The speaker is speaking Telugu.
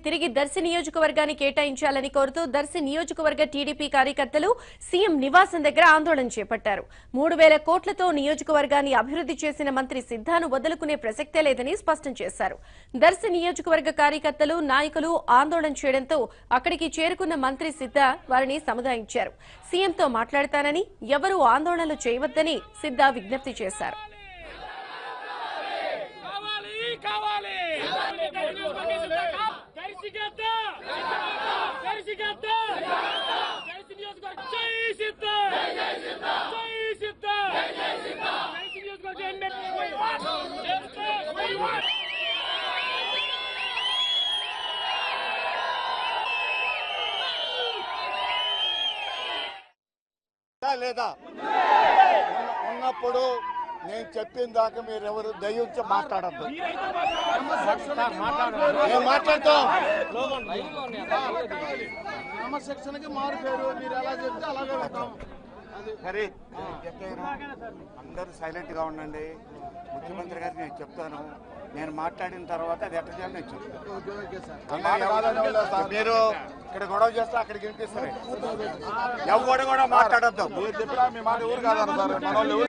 తిరిగి దర్శి నియోజకవర్గాన్ని కేటాయించాలని కోరుతూ దర్శి నియోజకవర్గ టీడీపీ కార్యకర్తలు సీఎం నివాసం దగ్గర ఆందోళన చేపట్టారు. 3,000 కోట్లతో నియోజకవర్గాన్ని అభివృద్ధి చేసిన మంత్రి సిద్ధాను వదులుకునే ప్రసక్తే లేదని స్పష్టం చేశారు. దర్శి నియోజకవర్గ కార్యకర్తలు, నాయకులు ఆందోళన చేయడంతో అక్కడికి చేరుకున్న మంత్రి సిద్ధ వారిని సముదాయించారు. సీఎంతో మాట్లాడతానని, ఎవరూ ఆందోళనలు చేయవద్దని సిద్ధ విజ్ఞప్తి చేశారు. లేదా ఉన్నప్పుడు నేను చెప్పిన దాకా మీరు ఎవరు దయించి మాట్లాడద్దు. క్రమశిక్షణకి మారిపోయారు. మీరు ఎలా చెప్తే అలాగే ఉంటాం. సరే, అందరూ సైలెంట్ గా ఉండండి. ముఖ్యమంత్రి గారికి నేను చెప్తాను. నేను మాట్లాడిన తర్వాత అది ఎట్లా చేయాలి నేను చెప్తాను. మీరు ఇక్కడ గొడవ చేస్తే అక్కడికి వినిపిస్తారు. ఎవరు కూడా మాట్లాడద్దు. మీరు చెప్పినా మీ మాట ఊరు కాదన్నారు.